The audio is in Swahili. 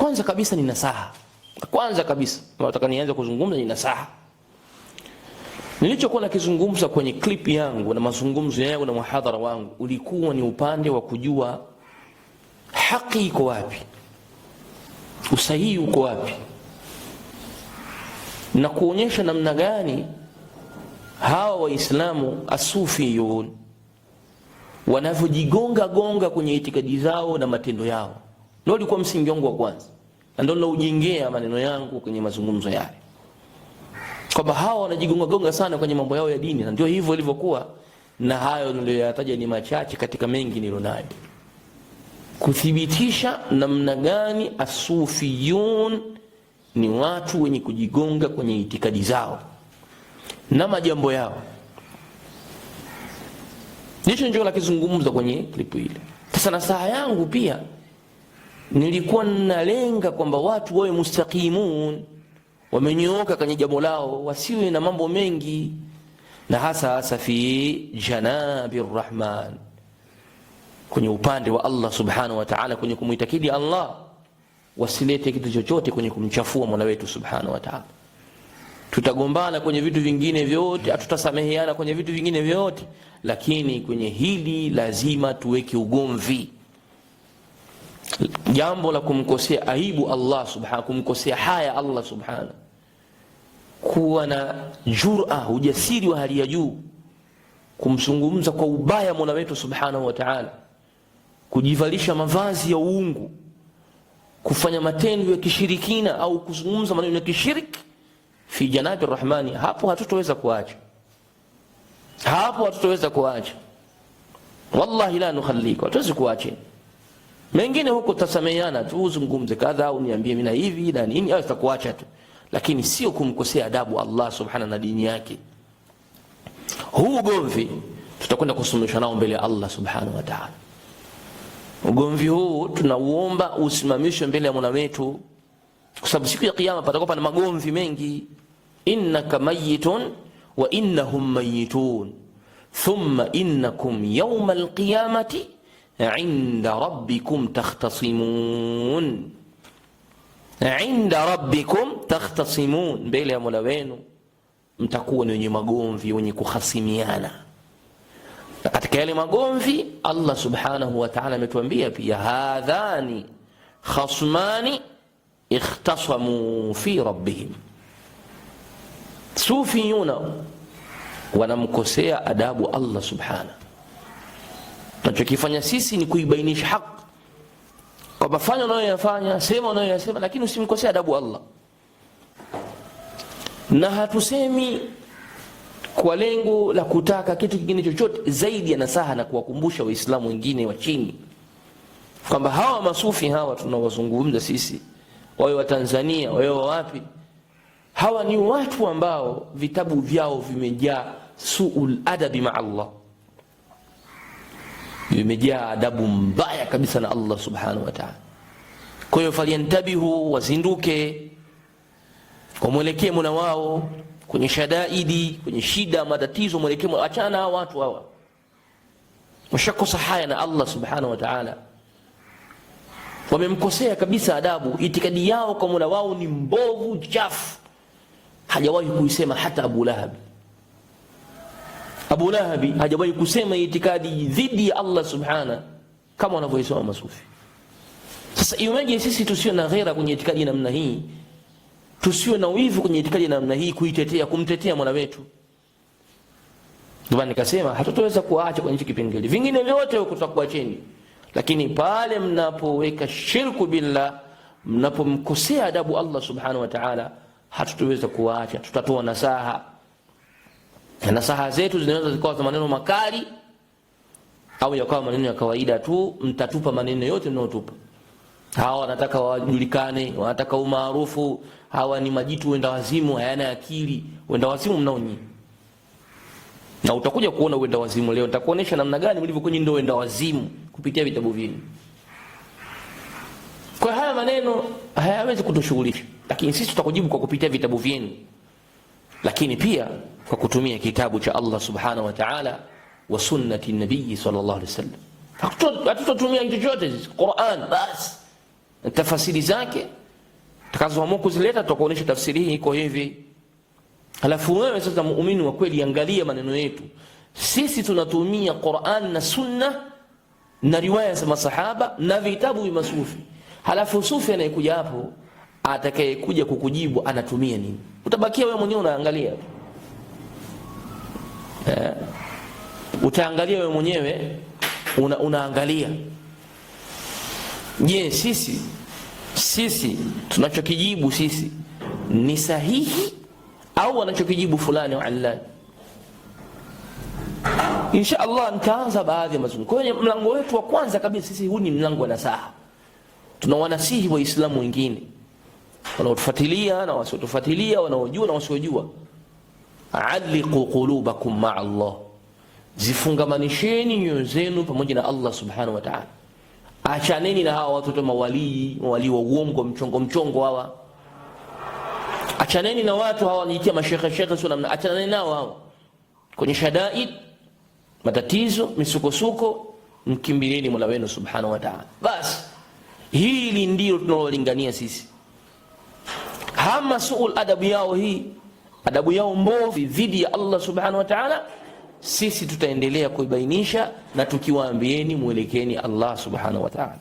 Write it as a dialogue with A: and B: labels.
A: Kwanza kabisa ni nasaha. Kwanza kabisa nataka nianze kuzungumza ni nasaha. Nilichokuwa nakizungumza kwenye clip yangu na mazungumzo yangu na muhadhara wangu ulikuwa ni upande wa kujua haki iko wapi, usahihi uko wapi, na kuonyesha namna gani hawa waislamu asufiyun wanavyojigonga gonga kwenye itikadi zao na matendo yao. Ndio ulikuwa msingi wangu wa kwanza, na ndio niloujengea maneno yangu kwenye mazungumzo yale, kwamba hawa wanajigonga gonga sana kwenye mambo yao ya dini, na ndio hivyo ilivyokuwa. Na hayo niliyoyataja ni machache katika mengi nilonayo, kuthibitisha namna gani asufiyun ni watu wenye kujigonga kwenye itikadi zao na majambo yao. Ndicho ndio nakizungumza kwenye klipu ile. Sasa nasaha yangu pia nilikuwa nalenga kwamba watu wawe mustaqimun, wamenyooka kwenye jambo lao, wasiwe na mambo mengi, na hasa fi janabi rahman, kwenye upande wa Allah subhanahu wa ta'ala, kwenye kumuitakidi Allah, wasilete kitu chochote kwenye kumchafua Mola wetu subhanahu wa ta'ala. Tutagombana kwenye vitu vingine vyote, hatutasameheana kwenye vitu vingine vyote, lakini kwenye hili lazima tuweke ugomvi. Jambo la kumkosea aibu Allah subhanahu, kumkosea haya Allah subhanahu, kuwa na jur'a, ujasiri wa hali ya juu, kumzungumza kwa ubaya Mola wetu subhanahu wa ta'ala, kujivalisha mavazi ya uungu, kufanya matendo ya kishirikina au kuzungumza maneno ya kishiriki fi janabi rahmani, hapo hatutoweza kuacha, hapo hatutoweza kuacha. Wallahi la nukhallika, hatuwezi kuacha. Mengine huko tasameheana tu, uzungumze kadha au niambie mimi na hivi na nini, au tutakuacha tu, lakini sio kumkosea adabu Allah subhanahu na dini yake. Huu ugomvi tutakwenda kusuluhisha nao mbele ya Allah subhanahu wa ta'ala. Ugomvi huu tunauomba usimamishwe mbele ya Mola wetu, kwa sababu siku ya kiyama patakuwa pana magomvi mengi. Innaka mayitun wa innahum mayitun thumma innakum yawmal qiyamati inda rabbikum takhtasimun. Inda rabbikum takhtasimun, mbele ya Mola wenu mtakuwa ni wenye magomvi, wenye kuhasimiana. Na katika yale magomvi Allah subhanahu wa ta'ala ametuambia pia, hadhani khasmani ikhtasamu fi rabbihim. Sufiyuna wanamkosea adabu Allah subhanahu. Tunachokifanya sisi ni kuibainisha haki, kwamba fanya unayoyafanya, sema unayoyasema, lakini usimkosea adabu Allah. Na hatusemi kwa lengo la kutaka kitu kingine chochote zaidi ya nasaha na kuwakumbusha waislamu wengine wa chini kwamba hawa masufi hawa tunawazungumza sisi, wawe wa Tanzania, wawe wapi, hawa ni watu ambao vitabu vyao vimejaa suul adabi ma Allah, vimejaa adabu mbaya kabisa na Allah subhanahu wa ta'ala. Kwa hiyo faliantabihu, wazinduke, wamwelekee Mola wao kwenye shadaidi, kwenye shida, matatizo, mwelekee. Achana hawa watu hawa, washakosa haya na Allah subhanahu wa ta'ala, wamemkosea kabisa adabu. Itikadi yao kwa Mola wao ni mbovu, chafu, hajawahi kuisema hata Abu Lahab. Abu Lahab hajawahi kusema itikadi dhidi ya Allah subhanahu kama wanavyosema masufi. Sasa iweje sisi tusiwe na ghera kwenye itikadi namna hii, tusiwe na wivu kwenye itikadi namna hii, kuitetea, kumtetea Mola wetu? Ndio nikasema hatutaweza kuacha kwenye hiki kipengele, vingine vyote tutakuacheni, lakini pale mnapoweka shirku billah, mnapomkosea adabu Allah subhanahu wa ta'ala, hatutaweza kuacha. Tutatoa nasaha, na nasaha zetu zinaweza zikawa za maneno makali au yakawa maneno ya kawaida tu. Mtatupa maneno yote mnayotupa. Hawa wanataka wajulikane, wanataka umaarufu, hawa ni majitu wenda wazimu, hayana akili. Wenda wazimu mnao nyinyi, na utakuja kuona wenda wazimu leo. Nitakuonesha namna gani mlivyokuwa ndio wenda wazimu kupitia vitabu vyenu. Kwa haya maneno hayawezi kutushughulisha, lakini sisi tutakujibu kwa kupitia vitabu vyenu, lakini pia kwa kutumia kitabu cha Allah subhanahu wa ta'ala wa sunnati nabii sallallahu alaihi wasallam. Hatutotumia kitu chochote, Qur'an basi. tafasiri zake takazoamua kuzileta, tutakuonesha tafsiri hii iko hivi. Halafu wewe sasa muumini wa kweli, angalia maneno yetu sisi, tunatumia Qur'an na Sunna na riwaya za masahaba na vitabu vya masufi. Halafu sufi anayekuja hapo, atakayekuja kukujibu anatumia nini? Utabakia wewe mwenyewe unaangalia. Utaangalia wewe mwenyewe unaangalia. Je, sisi tunachokijibu sisi ni sahihi au anachokijibu fulani wa allani? Insha Allah nitaanza baadhi ya mazungumzo. Kwa hiyo mlango wetu wa kwanza kabisa sisi, huu ni mlango wa nasaha. Tunawanasihi Waislamu wengine wanaotufuatilia na wasiotufuatilia, wanaojua na wasiojua. Aliqu qulubakum ma'a Allah, zifungamanisheni nyoyo zenu pamoja na Allah subhanahu wa ta'ala. Achaneni na hawa watoto mawali wa uongo, mchongo hawa. Achaneni na watu hawa wanajitia mashekhe sio namna. Achaneni nao hao kwenye shadaid, matatizo, misukosuko, mkimbilieni Mola wenu subhanahu wa ta'ala. Basi hili ndio tunalolingania sisi. Hama suul adabu yao, hii adabu yao mbovu dhidi ya Allah subhanahu wa ta'ala, sisi tutaendelea kuibainisha na tukiwaambieni muelekeni Allah subhanahu wa ta'ala.